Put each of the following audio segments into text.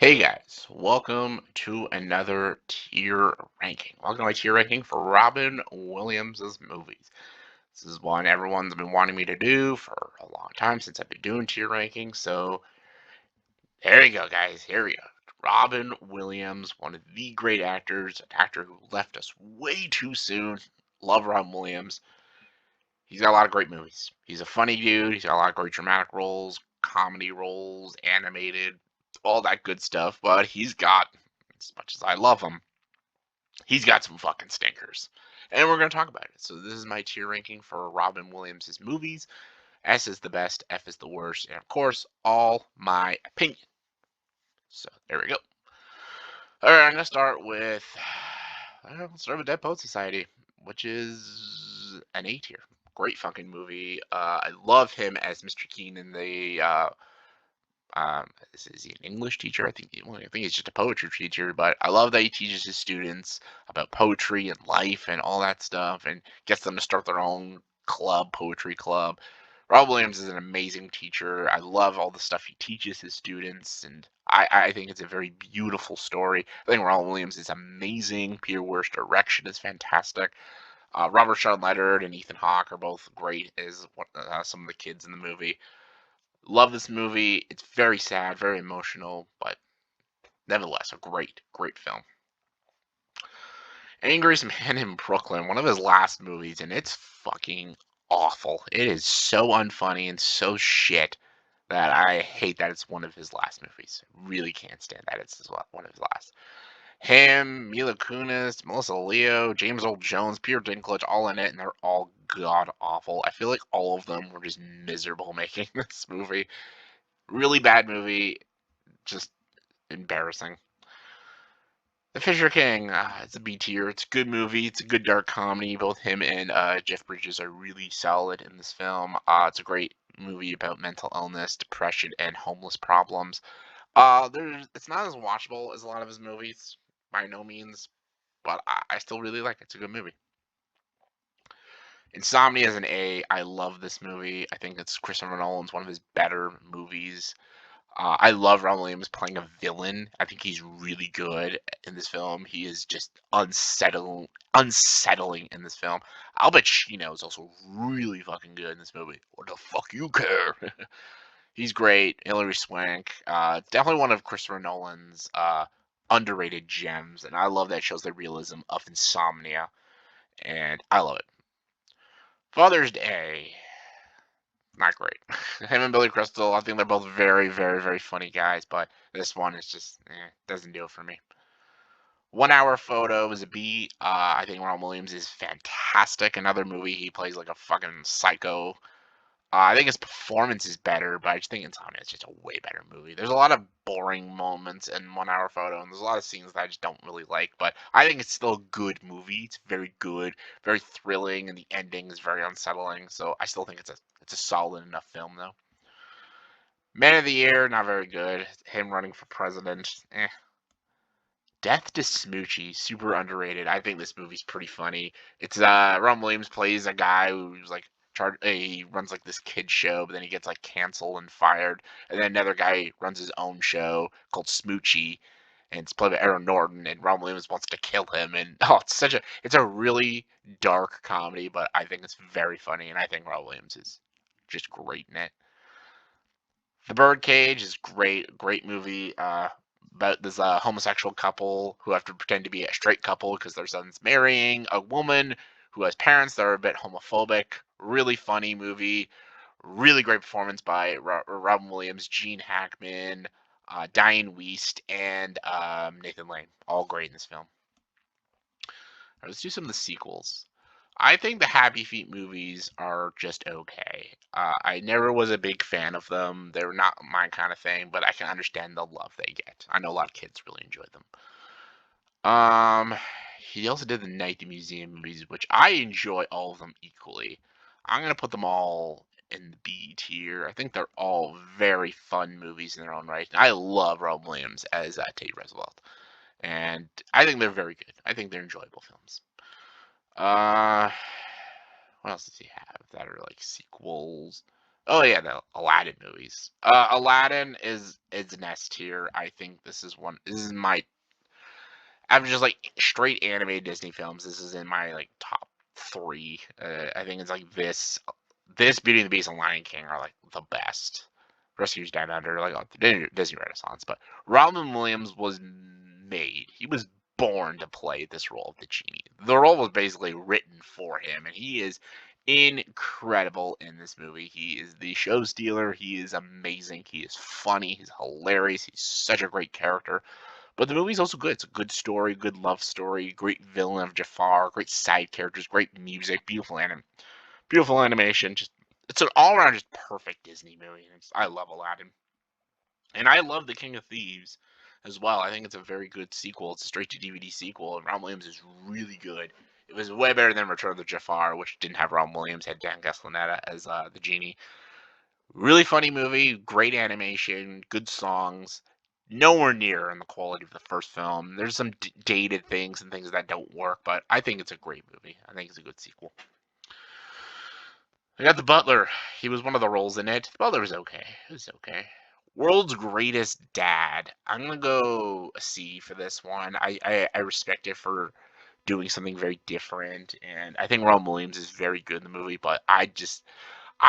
Hey guys, welcome to another tier ranking. Welcome to my tier ranking for Robin Williams' movies. This is one everyone's been wanting me to do for a long time since I've been doing tier rankings. So there you go, guys. Here we go. Robin Williams, one of the great actors, an actor who left us way too soon. Love Robin Williams. He's got a lot of great movies. He's a funny dude. He's got a lot of great dramatic roles, comedy roles, animated, all that good stuff. But he's got, as much as I love him, he's got some fucking stinkers. And we're going to talk about it. So this is my tier ranking for Robin Williams' movies. S is the best, F is the worst, and of course, all my opinion. So there we go. All right, I'm going to start with, let's start with Dead Poet Society, which is an A tier. Great fucking movie. I love him as Mr. Keen in the is he an English teacher? I think he's just a poetry teacher, but I love that he teaches his students about poetry and life and all that stuff, and gets them to start their own club, poetry club. Rob Williams is an amazing teacher. I love all the stuff he teaches his students, and I think it's a very beautiful story. I think Rob Williams is amazing. Peter Weir's direction is fantastic. Robert Sean Leonard and Ethan Hawke are both great as some of the kids in the movie. Love this movie. It's very sad, very emotional, but nevertheless, a great, great film. Angriest Man in Brooklyn, one of his last movies, and it's fucking awful. It is so unfunny and so shit that I hate that it's one of his last movies. Really can't stand that it's one of his last. Him, Mila Kunis, Melissa Leo, James Earl Jones, Peter Dinklage, all in it, and they're all god awful. I feel like all of them were just miserable making this movie. Really bad movie, just embarrassing. The Fisher King, it's a B tier. It's a good movie. It's a good dark comedy. Both him and Jeff Bridges are really solid in this film. It's a great movie about mental illness, depression, and homeless problems. It's not as watchable as a lot of his movies, by no means, but I still really like it. It's a good movie. Insomnia is an A. I love this movie. I think it's Christopher Nolan's one of his better movies. I love Robin Williams playing a villain. I think he's really good in this film. He is just unsettling in this film. Al Pacino is also really fucking good in this movie. What the fuck you care? He's great. Hilary Swank. Definitely one of Christopher Nolan's underrated gems, and I love that it shows the realism of insomnia, and I love it. Father's Day. Not great. Him and Billy Crystal, I think they're both very, very, very funny guys, but this one is just doesn't do it for me. 1 Hour Photo is a B. I think Ron Williams is fantastic. Another movie he plays like a fucking psycho. I think his performance is better, but I just think Insomnia is just a way better movie. There's a lot of boring moments in 1 Hour Photo, and there's a lot of scenes that I just don't really like, but I think it's still a good movie. It's very good, very thrilling, and the ending is very unsettling. So I still think it's a solid enough film though. Man of the Year, not very good. Him running for president, eh. Death to Smoochie, super underrated. I think this movie's pretty funny. It's Ron Williams plays a guy who's like he runs like this kid show, but then he gets like canceled and fired. And then another guy runs his own show called Smoochie, and it's played by Aaron Norton. And Ron Williams wants to kill him. And it's a really dark comedy, but I think it's very funny. And I think Ron Williams is just great in it. The Birdcage is great, great movie. About this homosexual couple who have to pretend to be a straight couple because their son's marrying a woman who has parents that are a bit homophobic. Really funny movie. Really great performance by Robin Williams, Gene Hackman, Diane Wiest, and Nathan Lane. All great in this film. Right, let's do some of the sequels. I think the Happy Feet movies are just okay. I never was a big fan of them. They're not my kind of thing, but I can understand the love they get. I know a lot of kids really enjoy them. Um, he also did the Night at the Museum movies, which I enjoy all of them equally. I'm gonna put them all in the B tier. I think they're all very fun movies in their own right. I love Rob Williams as Teddy Roosevelt, and I think they're very good. I think they're enjoyable films. Uh, what else does he have that are like sequels? Oh yeah, the Aladdin movies. Aladdin is an S tier. I think this is one. This is my. I'm just like straight animated Disney films. This is in my like top three. I think it's like this Beauty and the Beast and Lion King are like the best. Rescuers Down Under, like Disney Renaissance. But Robin Williams was made. He was born to play this role of the genie. The role was basically written for him, and he is incredible in this movie. He is the show stealer. He is amazing. He is funny. He's hilarious. He's such a great character. But the movie's also good. It's a good story, good love story, great villain of Jafar, great side characters, great music, beautiful animation. Just it's an all around just perfect Disney movie. I love Aladdin, and I love The King of Thieves as well. I think it's a very good sequel. It's a straight to DVD sequel, and Ron Williams is really good. It was way better than Return of the Jafar, which didn't have Ron Williams, had Dan Castellaneta as the genie. Really funny movie, great animation, good songs. Nowhere near in the quality of the first film. There's some dated things and things that don't work, but I think it's a great movie. I think it's a good sequel. I got The Butler. He was one of the roles in it. The Butler was okay. It was okay. World's Greatest Dad. I'm gonna go a C for this one. I respect it for doing something very different, and I think Ron Williams is very good in the movie, but I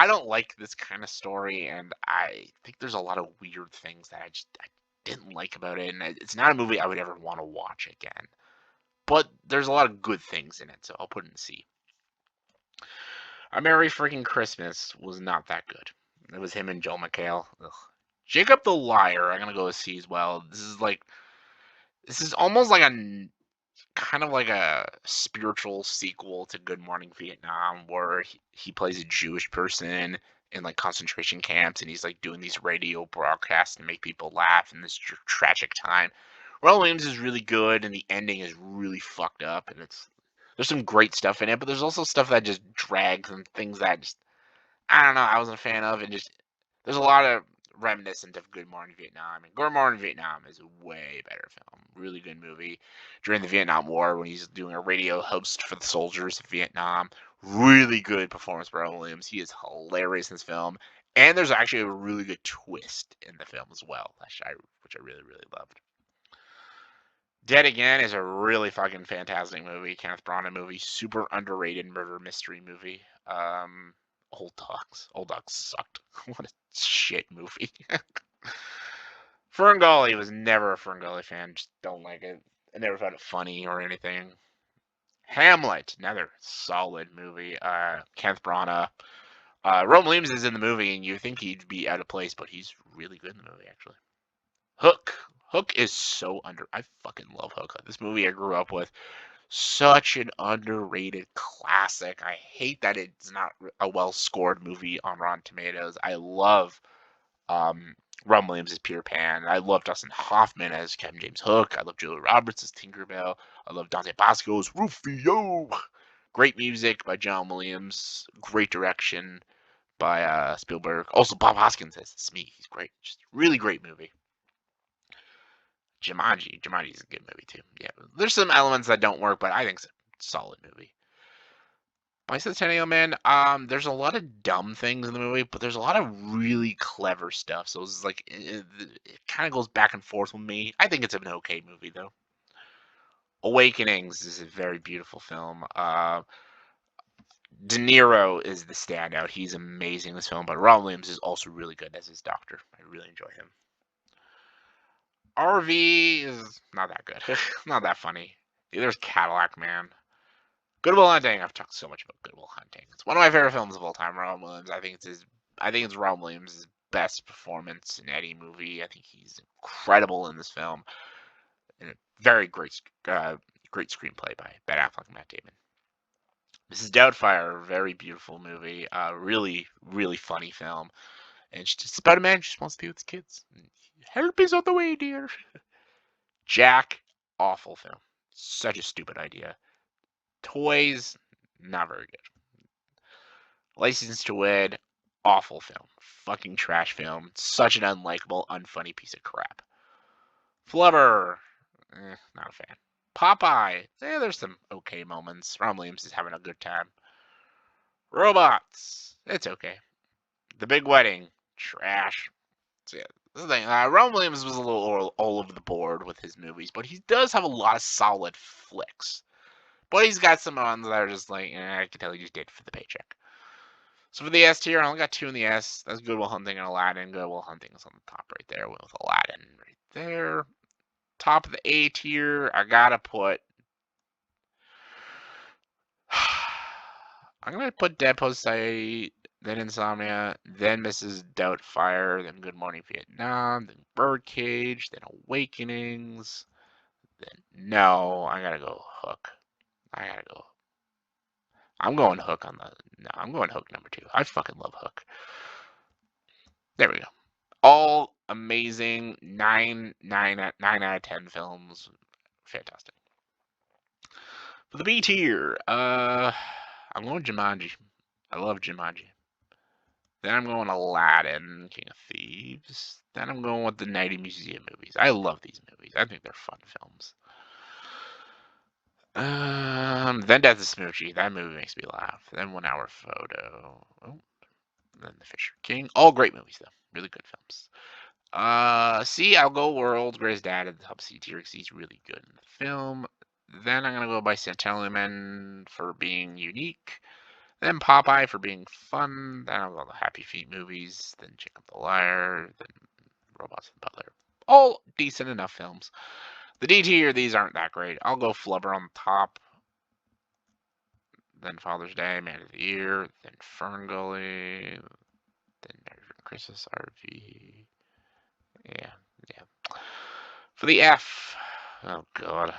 don't like this kind of story, and I think there's a lot of weird things that I didn't like about it, and it's not a movie I would ever want to watch again. But there's a lot of good things in it, so I'll put it in C. A Merry Freaking Christmas was not that good. It was him and Joel McHale. Ugh. Jacob the Liar, I'm gonna go with C as well. This is almost like a kind of like a spiritual sequel to Good Morning Vietnam, where he plays a Jewish person in like concentration camps, and he's like doing these radio broadcasts to make people laugh in this tragic time. Ron Williams is really good, and the ending is really fucked up, and there's some great stuff in it, but there's also stuff that just drags and things that just I don't know. I wasn't a fan of, and just there's a lot of reminiscent of Good Morning Vietnam, and Good Morning Vietnam is a way better film. Really good movie during the Vietnam War when he's doing a radio host for the soldiers of Vietnam. Really good performance by Robin Williams. He is hilarious in this film, and there's actually a really good twist in the film as well, which I really really loved. Dead Again is a really fucking fantastic movie. Kenneth Branagh movie, super underrated murder mystery movie. Old Dogs sucked. What a shit movie. Ferngully was never a Ferngully fan. Just don't like it. I never found it funny or anything. Hamlet, another solid movie. Kenneth Branagh. Robin Williams is in the movie, and you think he'd be out of place, but he's really good in the movie, actually. Hook. Hook is so under. I fucking love Hook. This movie I grew up with. Such an underrated classic. I hate that it's not a well scored movie on Rotten Tomatoes. I love um, Ron Williams as Peter Pan. I love Dustin Hoffman as Captain James Hook. I love Julia Roberts as Tinkerbell. I love Dante Basco's Rufio. Great music by John Williams. Great direction by Spielberg. Also, Bob Hoskins as Smee. He's great. Just really great movie. Jumanji. Jumanji is a good movie too. Yeah, there's some elements that don't work, but I think it's a solid movie. Bicentennial Man. There's a lot of dumb things in the movie, but there's a lot of really clever stuff. So it's like it kind of goes back and forth with me. I think it's an okay movie though. Awakenings is a very beautiful film. De Niro is the standout. He's amazing in this film, but Ron Williams is also really good as his doctor. I really enjoy him. RV is not that good. Not that funny. There's Cadillac Man. Good Will Hunting. I've talked so much about Good Will Hunting. It's one of my favorite films of all time. Ron Williams. I think it's Ron Williams' best performance in any movie. I think he's incredible in this film, and a very great screenplay by Ben Affleck and Matt Damon. Mrs. Doubtfire, very beautiful movie. Really, really funny film. And it's about a man who just wants to be with his kids. Help is on the way, dear. Jack, awful film. Such a stupid idea. Toys, not very good. License to Wed, awful film. Fucking trash film. Such an unlikable, unfunny piece of crap. Flubber, not a fan. Popeye, there's some okay moments. Ron Williams is having a good time. Robots, it's okay. The Big Wedding, trash. So yeah, this is the thing. Robin Williams was a little all over the board with his movies, but he does have a lot of solid flicks. But he's got some ones that are just like, I can tell he just did it for the paycheck. So for the S tier, I only got 2 in the S. That's Good Will Hunting and Aladdin. Good Will Hunting is on the top right there with Aladdin right there. Top of the A tier, I gotta put. I'm gonna put Dead Post Society, then Insomnia, then Mrs. Doubtfire, then Good Morning Vietnam, then Birdcage, then Awakenings. Then no, I gotta go Hook. I gotta go. I'm going Hook on the. No, I'm going Hook number 2. I fucking love Hook. There we go. All amazing 9 out of 10 films. Fantastic. For the B tier, I'm going Jumanji. I love Jumanji. Then I'm going Aladdin, King of Thieves. Then I'm going with the Nighty Museum movies. I love these movies. I think they're fun films. Then Death is Smoochie. That movie makes me laugh. Then 1 Hour Photo. Oh, then The Fisher King. All great movies though. Really good films. C, I'll go World's Greatest Dad at the top C tier because he's really good in the film. Then I'm gonna go by Santelli Men for being unique. Then Popeye for being fun. Then I'll go the Happy Feet movies. Then Jacob the Liar. Then Robots and Butler. All decent enough films. The D tier, these aren't that great. I'll go Flubber on the top. Then Father's Day, Man of the Year. Then Fern Gully. Then Married with Christmas RV. Yeah. For the F, oh god,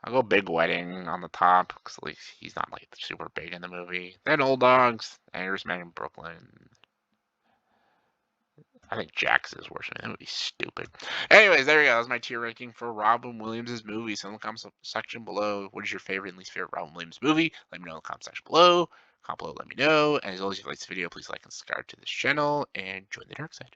I'll go Big Wedding on the top because at least he's not like super big in the movie. Then Old Dogs, Irishman in Brooklyn. I think Jax is worse. That would be stupid. Anyways, there you go. That's my tier ranking for Robin Williams' movies. In the comment section below, what is your favorite and least favorite Robin Williams movie? Let me know in the comment section below. Comment below, let me know. And as always, if you like this video, please like and subscribe to this channel and join the dark side.